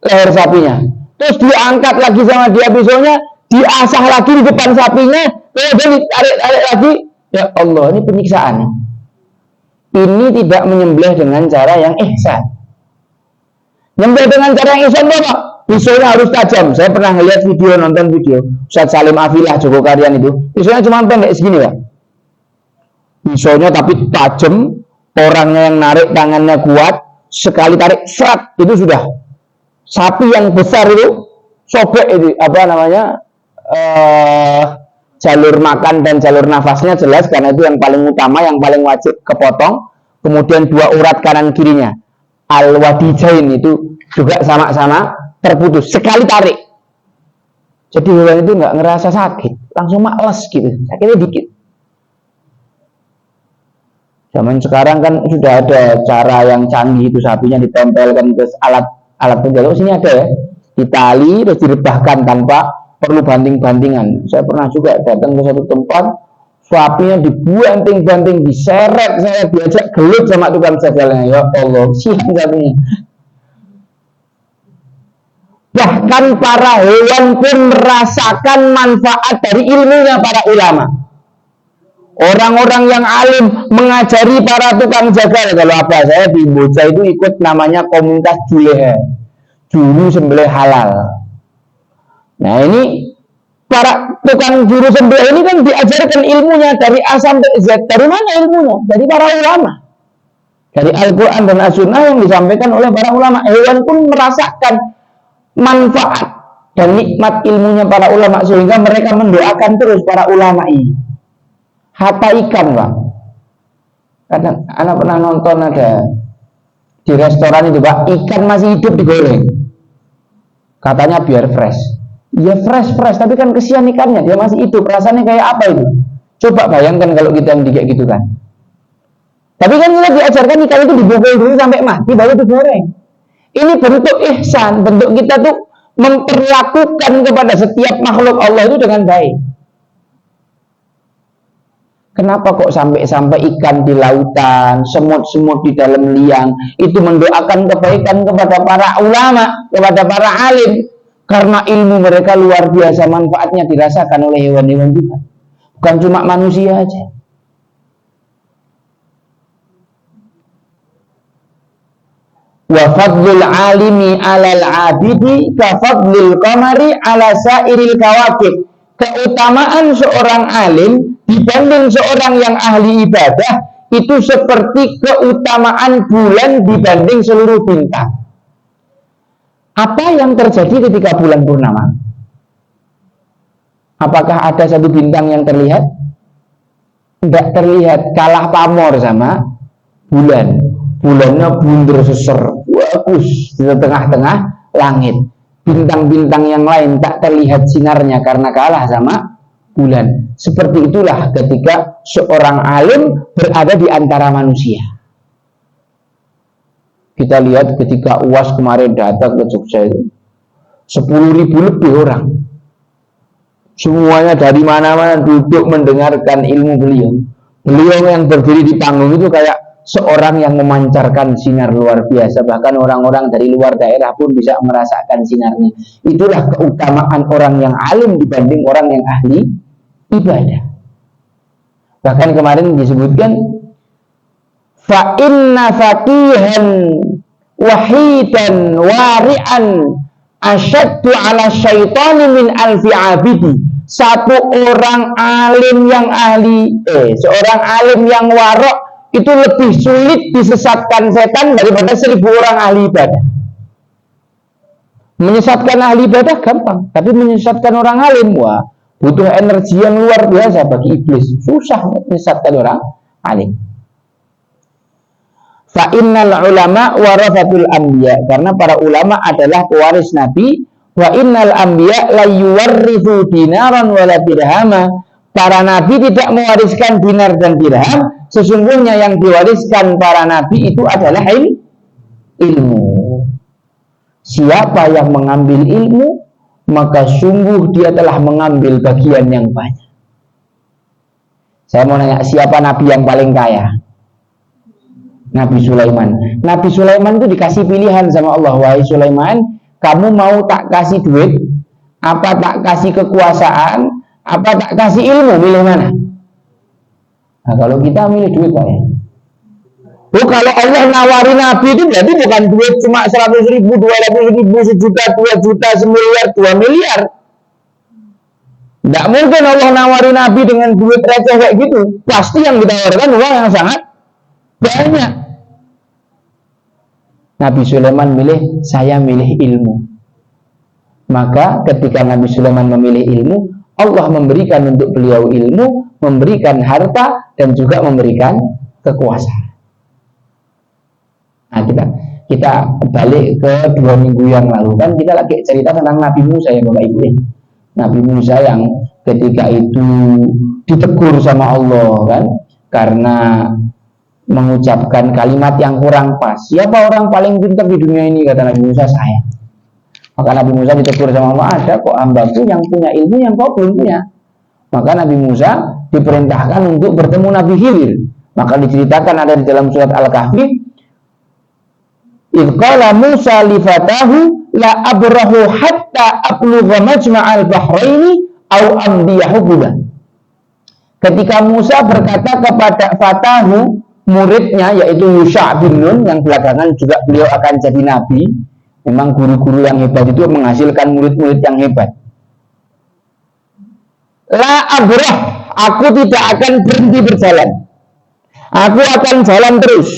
leher sapinya. Terus diangkat lagi sama dia pisaunya, diasah lagi di depan sapinya, kemudian ditarik lagi. Ya Allah, ini penyiksaan. Ini tidak menyembelih dengan cara yang ihsan. Nyembelih dengan cara yang ihsan Bapak, pisaunya harus tajam. Saya pernah ngeliat video, nonton video Ustaz Salim Afilah Joko Karyan itu, pisaunya cuma pendek segini Pak. Pisaunya tapi tajam, orangnya yang narik tangannya kuat, sekali tarik serat itu sudah. Sapi yang besar itu sobek itu jalur makan dan jalur nafasnya jelas, karena itu yang paling utama, yang paling wajib kepotong. kemudian 2 urat kanan kirinya al-wadijain itu juga sama-sama terputus sekali tarik. Jadi hewan itu nggak ngerasa sakit, langsung males gitu, sakitnya dikit. Zaman sekarang kan sudah ada cara yang canggih, itu sapinya ditempelkan ke alat penjahit. Sini ada ya, ditali terus direbahkan tanpa perlu banting-bantingan. Saya pernah juga datang ke satu tempat, sapinya dibanting-banting, diseret, saya diajak gelut sama tukang jagalnya. Ya Allah, siang sapinya. Bahkan para hewan pun merasakan manfaat dari ilmunya para ulama. Orang-orang yang alim mengajari para tukang jagal. Kalau apa, saya di Bocah itu ikut namanya komunitas Juleha, juru sembelih halal. Nah ini para tukang juru sembelih ini kan diajarkan ilmunya dari A sampai Z. Dari mana ilmunya? Dari para ulama. Dari Al-Quran dan As-Sunnah yang disampaikan oleh para ulama. Hewan pun merasakan manfaat dan nikmat ilmunya para ulama, sehingga mereka mendoakan terus para ulama ini. Hatta ikan, Pak. Kadang anak pernah nonton ada di restoran itu, Pak, ikan masih hidup digoreng. Katanya biar fresh. Ya fresh, tapi kan kesian ikannya, dia masih hidup. Rasanya kayak apa itu? Coba bayangkan kalau kita yang kayak gitu kan. Tapi kan kita diajarkan ikan itu dibobol dulu sampai mati baru digoreng. Ini bentuk ihsan, bentuk kita tuh memperlakukan kepada setiap makhluk Allah itu dengan baik. Kenapa kok sampai ikan di lautan, semut-semut di dalam liang itu mendoakan kebaikan kepada para ulama, kepada para alim, karena ilmu mereka luar biasa, manfaatnya dirasakan oleh hewan-hewan juga, bukan cuma manusia aja. Wa fadlul alimi alal abidi ka fadlil qamari ala sairil kawakib. Keutamaan seorang alim dibanding seorang yang ahli ibadah itu seperti keutamaan bulan dibanding seluruh bintang. Apa yang terjadi ketika bulan purnama? Apakah ada satu bintang yang terlihat? Tidak terlihat, kalah pamor sama bulan. Bulannya bunder seser, bagus di tengah-tengah langit. Bintang-bintang yang lain tak terlihat sinarnya karena kalah sama bulan. Seperti itulah ketika seorang alim berada di antara manusia. Kita lihat ketika UAS kemarin datang ke Jogja itu 10.000 lebih orang. Semuanya dari mana-mana duduk mendengarkan ilmu beliau. Beliau yang berdiri di panggung itu kayak seorang yang memancarkan sinar luar biasa. Bahkan orang-orang dari luar daerah pun bisa merasakan sinarnya. Itulah keutamaan orang yang alim dibanding orang yang ahli ibadah. Bahkan kemarin disebutkan fa inna faqihan wahidan wari'an asyaddu ala syaitani min alfi abidi. Satu orang alim yang seorang alim yang warok itu lebih sulit disesatkan setan daripada 1.000 orang ahli ibadah. Menyesatkan ahli ibadah gampang, tapi menyesatkan orang alim, wah, butuh energi yang luar biasa bagi iblis. Susah menyesatkan orang alim. Fa innal ulama warathatul anbiya, karena para ulama adalah pewaris nabi. Wa innal anbiya la yuwarrithu dinaran wala dirhama. Para nabi tidak mewariskan dinar dan dirham. Sesungguhnya yang diwariskan para nabi itu adalah ilmu. Siapa yang mengambil ilmu, maka sungguh dia telah mengambil bagian yang banyak. Saya mau nanya, siapa nabi yang paling kaya? Nabi Sulaiman. Nabi Sulaiman itu dikasih pilihan sama Allah. Wahai Sulaiman, kamu mau tak kasih duit, apa tak kasih kekuasaan, apa tak kasih ilmu, milih mana? Nah, kalau kita milih duit, Pak ya. Oh, kalau Allah nawari Nabi itu berarti bukan duit cuma 100.000, 200.000, 1 juta, 2 juta, 1 miliar, 2 miliar. Tidak mungkin Allah nawari Nabi dengan duit receh kayak gitu. Pasti yang ditawarkan uang yang sangat banyak. Nabi Sulaiman milih, saya milih ilmu. Maka ketika Nabi Sulaiman memilih ilmu, Allah memberikan untuk beliau ilmu, memberikan harta, dan juga memberikan kekuasaan. kita balik ke 2 minggu yang lalu, kan kita lagi cerita tentang Nabi Musa ya Bapak Ibu ya. Nabi Musa yang ketika itu ditegur sama Allah kan, karena mengucapkan kalimat yang kurang pas. Siapa orang paling pintar di dunia ini, kata Nabi Musa? Saya. Maka Nabi Musa ditegur sama Allah, ada kok hambaku yang punya ilmu yang kau belum punya. Maka Nabi Musa diperintahkan untuk bertemu Nabi Khidir. Maka diceritakan ada di dalam surat Al-Kahfi, idh qala Musa li fatahu la abrahu hatta ablugha majma'al bahraini au amdiya huquba. Ketika Musa berkata kepada fatahu, muridnya yaitu Yusha bin Nun, yang belakangan juga beliau akan jadi nabi. Memang guru-guru yang hebat itu menghasilkan murid-murid yang hebat. La abrah, aku tidak akan berhenti berjalan. Aku akan jalan terus.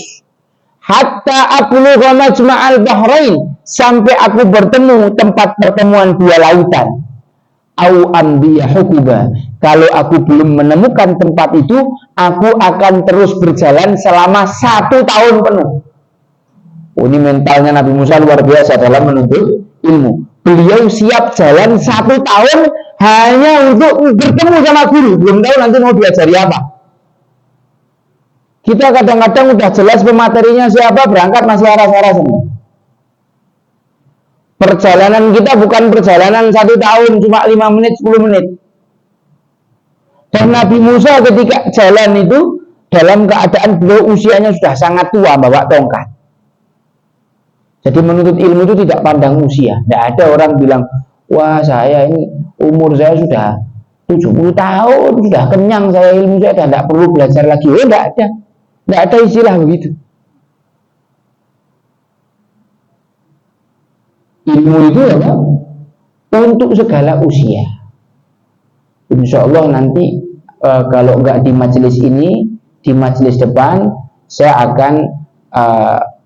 Hatta ablugha majma'al bahrain, sampai aku bertemu tempat pertemuan 2 lautan. Au amdiya huquba, kalau aku belum menemukan tempat itu, aku akan terus berjalan selama 1 tahun penuh. Oh, ini mentalnya Nabi Musa luar biasa dalam menuntut ilmu. Beliau siap jalan 1 tahun hanya untuk bertemu sama guru. Belum tahu nanti mau diajari apa. Kita kadang-kadang udah jelas pematerinya siapa, berangkat masih arah-arah semua. Perjalanan kita bukan perjalanan 1 tahun, cuma 5 menit, 10 menit. Dan Nabi Musa ketika jalan itu, dalam keadaan beliau usianya sudah sangat tua, bawa tongkat. Jadi menuntut ilmu itu tidak pandang usia. Tidak ada orang bilang, wah saya ini umur saya sudah 70 tahun, sudah kenyang saya ilmu, saya tidak perlu belajar lagi. Oh, tidak ada. Tidak ada istilah begitu. Ilmu itu apa? Untuk segala usia. Insya Allah nanti kalau enggak di majelis ini, di majelis depan saya akan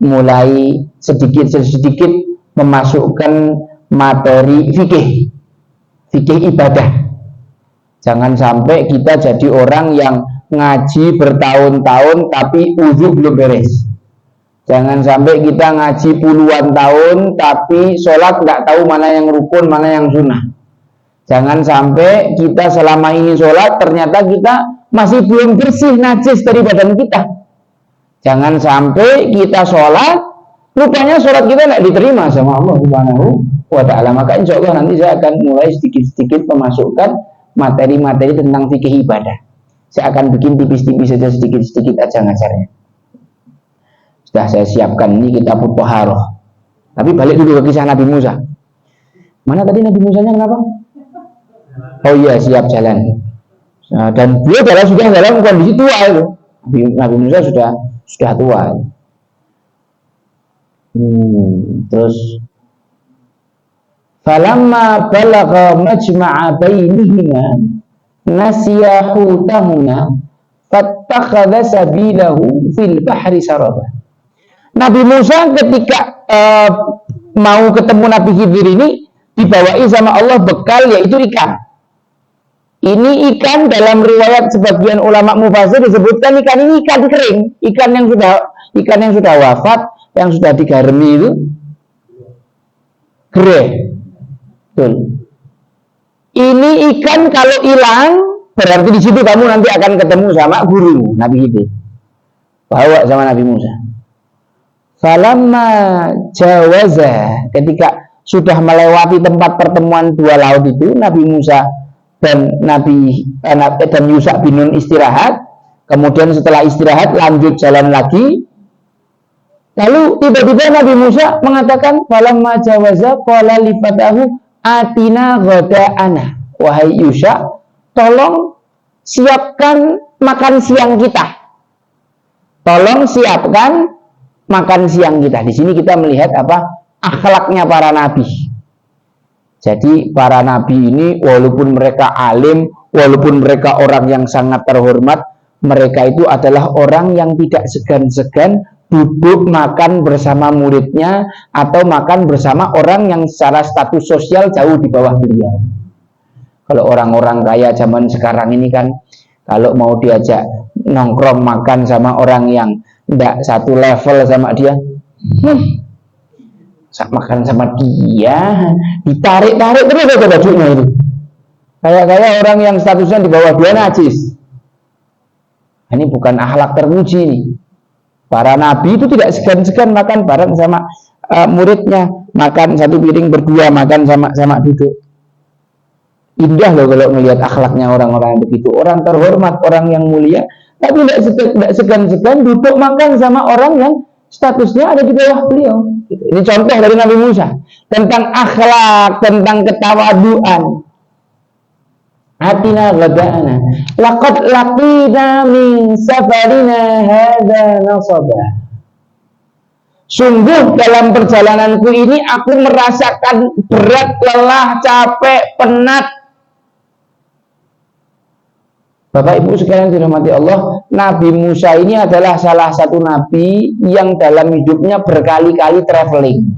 mulai sedikit memasukkan materi fikih ibadah. Jangan sampai kita jadi orang yang ngaji bertahun-tahun tapi uzuk belum beres. Jangan sampai kita ngaji puluhan tahun tapi sholat nggak tahu mana yang rukun, mana yang sunnah. Jangan sampai kita selama ini sholat ternyata kita masih belum bersih najis dari badan kita. Jangan sampai kita sholat rupanya sholat kita tidak diterima sama Allah Subhanahu wa Ta'ala. Maka insya Allah nanti saya akan mulai sedikit-sedikit memasukkan materi-materi tentang fikih ibadah. Saya akan bikin tipis-tipis saja, sedikit-sedikit aja ngajarnya. Sudah saya siapkan ini kitab Thaharah. Tapi balik dulu ke kisah Nabi Musa. Mana tadi Nabi Musanya kenapa? Oh iya, siap jalan. Nah, dan dia sudah dalam kondisi tua itu. Nabi Musa sudah tua. Terus falamma balagha majma'a bainihima nasiya hutahuma fattakhadha sabilahu fil bahri saraba. Nabi Musa ketika mau ketemu Nabi Khidir ini dibawai sama Allah bekal yaitu ikan. Ini ikan dalam riwayat sebagian ulama mufasir disebutkan ikan ini ikan kering, ikan yang sudah wafat, yang sudah digaremi itu gereh. Betul. Ini ikan kalau hilang berarti di situ kamu nanti akan ketemu sama guru Nabi Khidir. Bawa sama Nabi Musa. Falamma jawaza, ketika sudah melewati tempat pertemuan 2 laut itu, Nabi Musa dan dan Yusha bin Nun istirahat. Kemudian setelah istirahat lanjut jalan lagi. Lalu tiba-tiba Nabi Musa mengatakan, falamma jawaza qala li fatahu atina ghada'ana. Wahai Yusha, tolong siapkan makan siang kita. Tolong siapkan makan siang kita. Di sini kita melihat apa? Akhlaknya para nabi. Jadi para nabi ini walaupun mereka alim, walaupun mereka orang yang sangat terhormat, mereka itu adalah orang yang tidak segan-segan duduk makan bersama muridnya atau makan bersama orang yang secara status sosial jauh di bawah beliau. Kalau orang-orang kaya zaman sekarang ini kan, kalau mau diajak nongkrong makan sama orang yang tidak satu level sama dia, makan sama dia, ditarik-tarik terus aja bajunya itu. Kayak orang yang statusnya di bawah dia najis. Ini bukan akhlak terpuji nih. Para nabi itu tidak segan-segan makan bareng sama muridnya, makan satu piring berdua, makan sama duduk. Indah loh kalau melihat akhlaknya orang-orang begitu. Orang terhormat, orang yang mulia, tapi tidak segan-segan duduk makan sama orang yang statusnya ada di bawah beliau. Ini contoh dari Nabi Musa tentang akhlak, tentang ketawaduan. Atina ghadana laqad laqina min safarina hadza nasaba. Sungguh dalam perjalananku ini aku merasakan berat, lelah, capek, penat. Bapak Ibu sekalian dirahmati Allah, Nabi Musa ini adalah salah satu nabi yang dalam hidupnya berkali-kali traveling.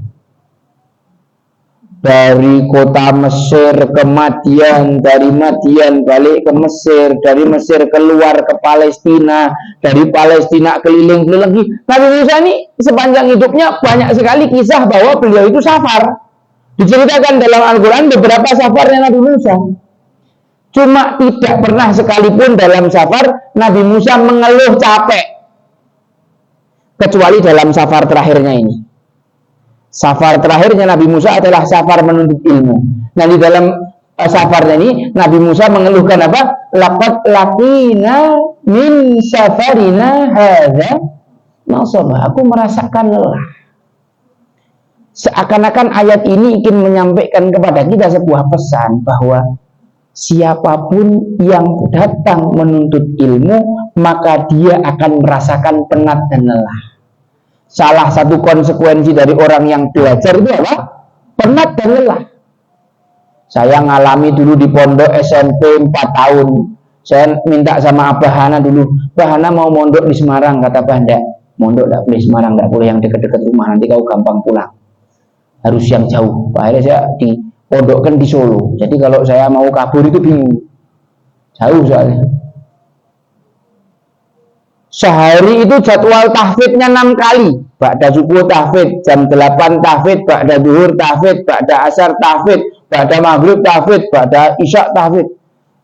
Dari kota Mesir ke Madian, dari Madian balik ke Mesir, dari Mesir keluar ke Palestina, dari Palestina keliling-keliling. Nabi Musa ini sepanjang hidupnya banyak sekali kisah bahwa beliau itu safar. Diceritakan dalam Al-Quran beberapa safarnya Nabi Musa. Cuma tidak pernah sekalipun dalam safar Nabi Musa mengeluh capek, kecuali dalam safar terakhirnya ini. Safar terakhirnya Nabi Musa adalah safar menuntut ilmu. Nah, di dalam safarnya ini Nabi Musa mengeluhkan apa? Laqad laqina min safarina hadza nasaba. Aku merasakan lelah. Seakan-akan ayat ini ingin menyampaikan kepada kita sebuah pesan bahwa siapapun yang datang menuntut ilmu, maka dia akan merasakan penat dan lelah. Salah satu konsekuensi dari orang yang belajar itu apa? Penat dan lelah. Saya ngalami dulu di pondok SMP 4 tahun. Saya minta sama Abah Hana dulu, Abah Hana mau mondok di Semarang. Kata Abah, enggak, mondok enggak boleh Semarang, enggak boleh yang dekat-dekat rumah, nanti kau gampang pulang. Harus yang jauh. Akhirnya saya dipondokkan di Solo. Jadi kalau saya mau kabur itu bingung. Jauh soalnya. Sehari itu jadwal tahfidnya 6 kali. Ba'da subuh tahfid, jam 8 tahfid, ba'da duhur tahfid, ba'da asar tahfid, ba'da maghrib tahfid, ba'da isya tahfid.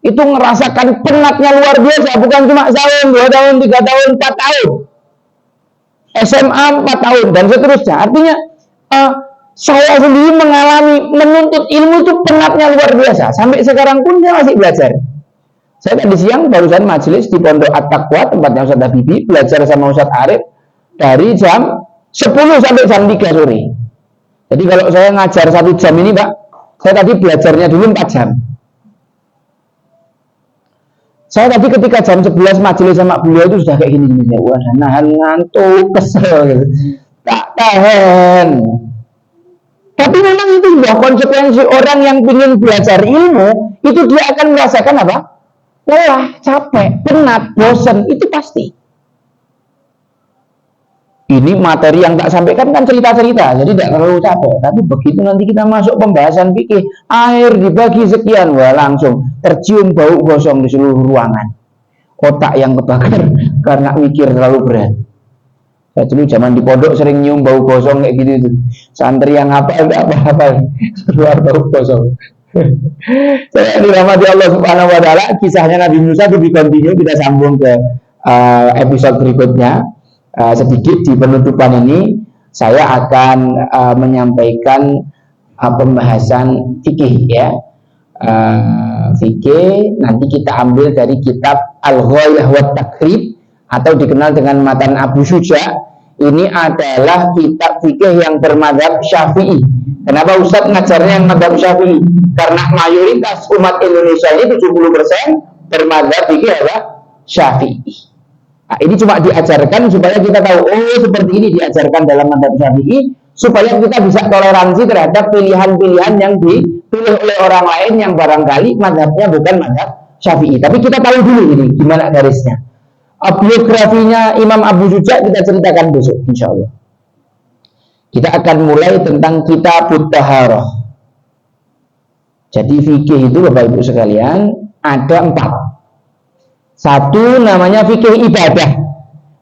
Itu ngerasakan penatnya luar biasa. Bukan cuma setahun, 2 tahun, 3 tahun, 4 tahun. SMA 4 tahun dan seterusnya. Artinya saya sendiri mengalami menuntut ilmu itu penatnya luar biasa. Sampai sekarang pun saya masih belajar. Saya tadi siang barusan majelis di Pondok At-Taqwa, tempatnya Ustaz Habibie, belajar sama Ustaz Arif dari jam 10 sampai jam 3 sore. Jadi kalau saya ngajar 1 jam ini, Pak, saya tadi belajarnya dulu 4 jam. Saya tadi ketika jam 11 majelis sama beliau itu sudah kayak gini. Wah, nahan ngantuk, kesel gitu. Tak tahan. Tapi memang itu sebuah konsekuensi orang yang ingin belajar ilmu, itu dia akan merasakan apa? Lelah, capek, penat, bosan, itu pasti. Ini materi yang tak sampaikan kan cerita-cerita, jadi tidak terlalu capek. Tapi begitu nanti kita masuk pembahasan fikih, air dibagi sekian, wah langsung tercium bau gosong di seluruh ruangan. Otak yang kebakar karena mikir terlalu berat. Saya dulu zaman di pondok sering nyium bau gosong kayak gitu tuh. Santri yang apa-apa keluar bau gosong. Saya dirahmati Allah Subhanahu wa taala, kisahnya Nabi Musa itu dikontinue, kita sambung ke episode berikutnya. Sedikit di penutupan ini saya akan menyampaikan pembahasan fikih ya. Fikih nanti kita ambil dari kitab Al-Ghayah wa Taqrib atau dikenal dengan matan Abu Syuja. Ini adalah kitab fikih yang bermadzhab Syafi'i. Kenapa Ustadz ngajarnya yang madzhab Syafi'i? Karena mayoritas umat Indonesia ini 70% bermadzhab fikih adalah Syafi'i. Nah, ini cuma diajarkan supaya kita tahu, oh seperti ini diajarkan dalam madzhab Syafi'i, supaya kita bisa toleransi terhadap pilihan-pilihan yang dipilih oleh orang lain yang barangkali madzhabnya bukan madzhab Syafi'i. Tapi kita tahu dulu ini gimana garisnya. Biografinya Imam Abu Syuja kita ceritakan besok, insya Allah. Kita akan mulai tentang Kitabut Taharah. Jadi fikih itu Bapak Ibu sekalian ada 4. Satu namanya fikih ibadah.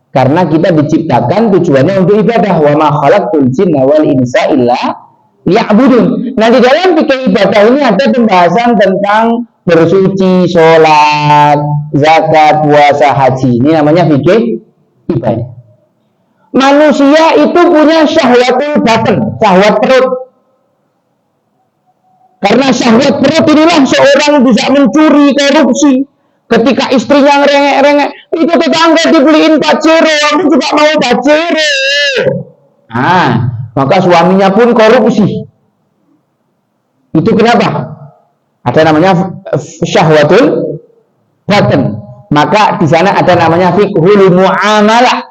Karena kita diciptakan tujuannya untuk ibadah. Wa ma khalaqtul jinna wal insa illa liya'budun. Nah, di dalam fikih ibadah ini ada pembahasan tentang bersuci, sholat, zakat, puasa, haji. Ini namanya fikih ibadah. Manusia itu punya syahwatul batin, syahwat perut. Karena syahwat perut inilah seorang bisa mencuri, korupsi. Ketika istrinya ngerengek-rengek, itu tetangga dibeliin pacero, aku juga mau pacero. Nah, maka suaminya pun korupsi. Itu kenapa? Ada namanya syahwatul batin. Maka di sana ada namanya fiqhul muamalah.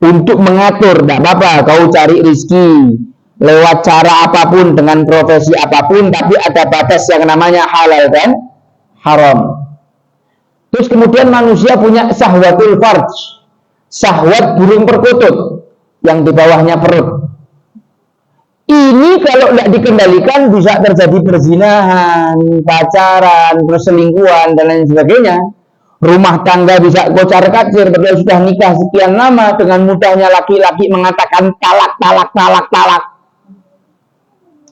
Untuk mengatur, tidak apa-apa kau cari rizki lewat cara apapun, dengan profesi apapun, tapi ada batas yang namanya halal dan haram. Terus kemudian manusia punya syahwatul farj, syahwat burung perkutut yang di bawahnya perut. Ini kalau tidak dikendalikan bisa terjadi perzinahan, pacaran, perselingkuhan, dan lain sebagainya. Rumah tangga bisa kocar-kacir, padahal sudah nikah sekian lama. Dengan mudahnya laki-laki mengatakan talak.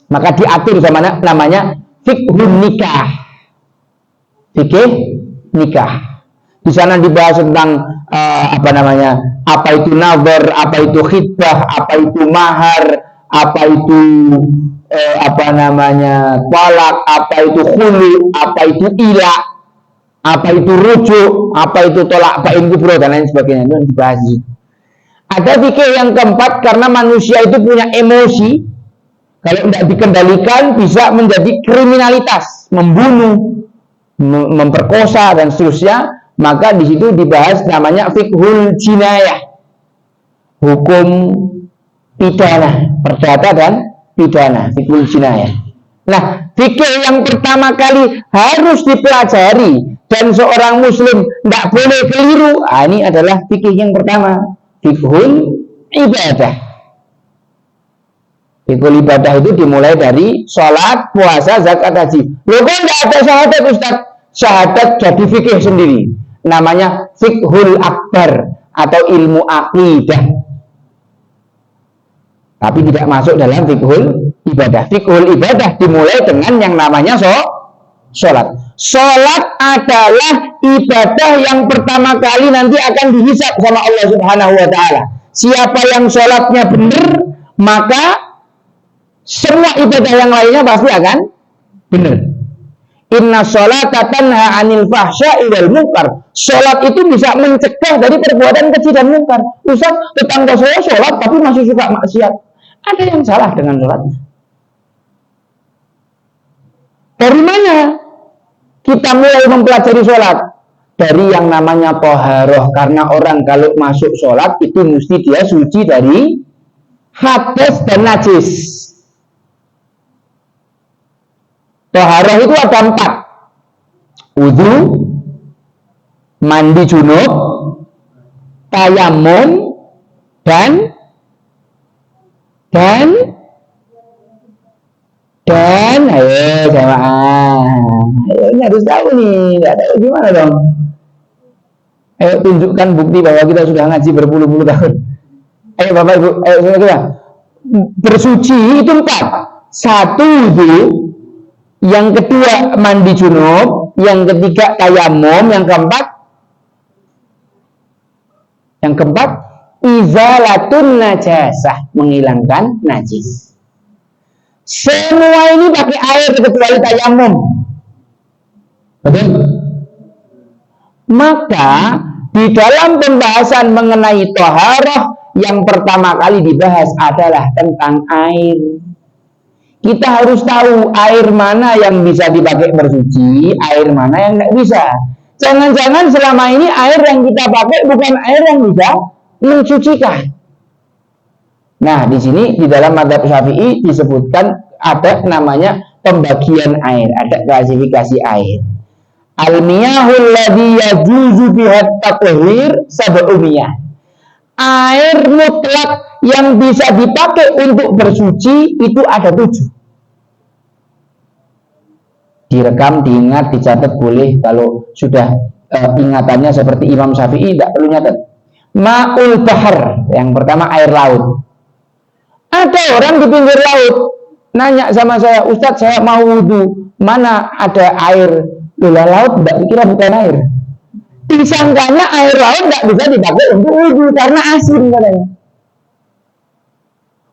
Maka diatur sama namanya fiqhun nikah. Fikih nikah. Di sana dibahas tentang apa itu nazar, apa itu khitbah, apa itu mahar, apa itu talak, apa itu khulu, apa itu ilah, apa itu rujuk, apa itu tolak bain kubro, dan lain sebagainya. Itu dibahas. Ada fikih yang keempat, karena manusia itu punya emosi, kalau tidak dikendalikan bisa menjadi kriminalitas, membunuh, memperkosa, dan seterusnya. Maka di situ dibahas namanya fiqhul jinayah, hukum pidana, perdata dan pidana, fiqhul jinayah. Nah, fikih yang pertama kali harus dipelajari dan seorang muslim tidak boleh keliru. Ini adalah fikih yang pertama, fiqhul ibadah. Fiqhul ibadah itu dimulai dari sholat, puasa, zakat, haji. Loh, kok tidak ada syahadat, Ustaz? Syahadat jadi fikih sendiri. Namanya fiqhul akbar atau ilmu aqidah. Tapi tidak masuk dalam fiqhul ibadah. Fiqhul ibadah dimulai dengan yang namanya sholat. Sholat adalah ibadah yang pertama kali nanti akan dihisab sama Allah Subhanahu wa ta'ala. Siapa yang sholatnya benar, maka semua ibadah yang lainnya pasti akan benar. Inna sholata tanha anil fahsya'i wal munkar. Sholat itu bisa mencegah dari perbuatan keji dan munkar. Ustaz, tetangga saya sholat tapi masih suka maksiat. Ada yang salah dengan sholatnya. Dari mana kita mulai mempelajari sholat? Dari yang namanya toharoh. Karena orang kalau masuk sholat itu mesti dia suci dari hadas dan najis. Toharoh itu ada 4. Wudu, mandi junub, tayamum, dan ayo jamaah. Ayo, ini harus tahu nih, nggak tahu gimana dong. Ayo tunjukkan bukti bahwa kita sudah ngaji berpuluh-puluh tahun. Ayo Bapak Ibu, ayo kita. Bersuci itu 4. 1 wudu, yang kedua mandi junub, yang ketiga tayamum, yang keempat izalatun najasah, menghilangkan najis. Semua ini pakai air kecuali tayamum. Betul? Maka di dalam pembahasan mengenai toharoh yang pertama kali dibahas adalah tentang air. Kita harus tahu air mana yang bisa dipakai bersuci, air mana yang tidak bisa. Jangan-jangan selama ini air yang kita pakai bukan air yang bisa mensucikan. Nah, di sini di dalam mazhab Syafi'i disebutkan ada namanya pembagian air, ada klasifikasi air. Al-miyahul ladzi yajuzu biha tathhir sab'u miyah. Air mutlak yang bisa dipakai untuk bersuci itu ada 7. Direkam, diingat, dicatat boleh. Kalau sudah ingatannya seperti Imam Syafi'i tidak perlu nyatat. ma'ul bahar, yang pertama air laut. Ada orang di pinggir laut nanya sama saya, Ustadz saya mau wudhu, mana ada air? Lula laut tidak dikira bukan air. Disangkanya air laut tidak bisa dipakai untuk wudhu karena asin katanya.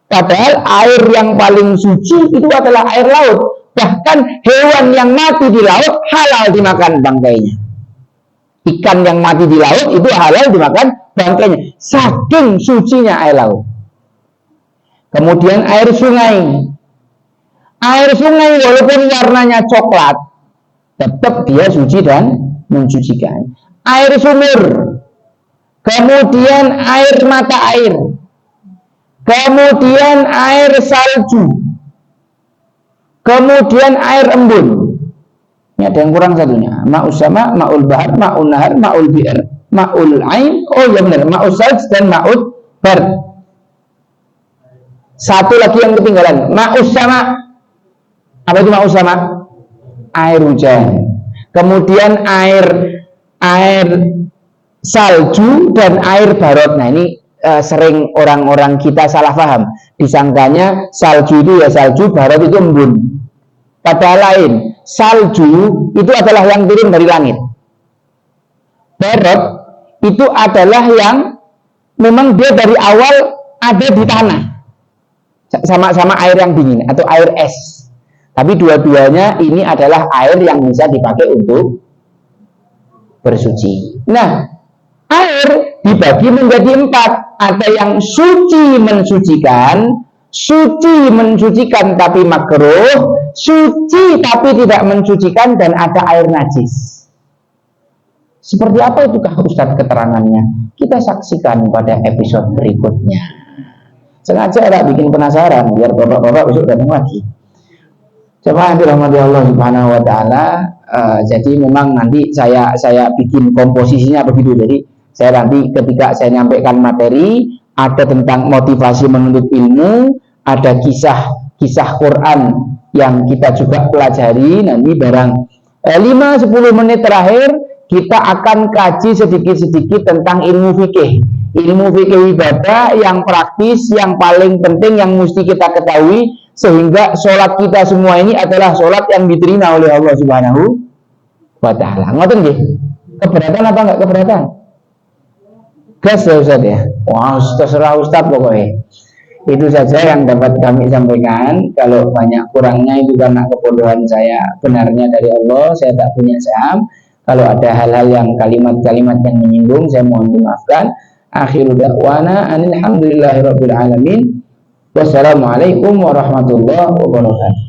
Padahal air yang paling suci itu adalah air laut. Bahkan hewan yang mati di laut halal dimakan bangkainya. Ikan yang mati di laut itu halal dimakan bangkainya. Saking sucinya air laut. Kemudian air sungai. Air sungai walaupun warnanya coklat, tetap dia suci dan mensucikan. Air sumur. Kemudian air mata air. Kemudian air salju. Kemudian air embun. Ini ada yang kurang satunya. Ma'us sama, ma'ul bahar, ma'ul nahar, ma'ul bi'er, ma'ul ain. Oh ya benar, ma'ul salj dan ma'ul bar. Satu lagi yang ketinggalan. Ma'us sama. Apa itu ma'us sama? Air hujan. Kemudian air salju dan air barot. Nah ini sering orang-orang kita salah paham. Disangkanya salju itu ya salju, barot itu embun. Padahal lain. Salju itu adalah yang turun dari langit. Barot itu adalah yang memang dia dari awal ada di tanah. Sama-sama air yang dingin atau air es. Tapi dua-duanya ini adalah air yang bisa dipakai untuk bersuci. Nah, air dibagi menjadi 4. Ada yang suci mensucikan tapi makruh, suci tapi tidak mensucikan, dan ada air najis. Seperti apa itukah Ustadz keterangannya? Kita saksikan pada episode berikutnya. Sengaja tak bikin penasaran biar bapak-bapak besok datang lagi. Coba dirahmati Allah Subhanahu wa taala. Jadi memang nanti saya bikin komposisinya begitu. Jadi saya nanti ketika saya nyampaikan materi, ada tentang motivasi menuntut ilmu, ada kisah Quran yang kita juga pelajari. Nanti barang 5-10 menit terakhir kita akan kaji sedikit-sedikit tentang ilmu fikih. Ilmu fikih ibadah yang praktis, yang paling penting, yang mesti kita ketahui, sehingga sholat kita semua ini adalah sholat yang diterima oleh Allah Subhanahu wa ta'ala. Ngoten nggih? Keberatan apa enggak keberatan? Gas ya Ustaz ya? Wah, terserah Ustaz pokoknya. Itu saja yang dapat kami sampaikan. Kalau banyak kurangnya itu karena kebodohan saya. Benarnya dari Allah, saya tak punya saham. Kalau ada hal-hal yang kalimat-kalimat yang menyinggung, saya mohon dimaafkan. Akhiru da'wana alhamdulillahirabbil alamin. Wassalamualaikum warahmatullahi wabarakatuh.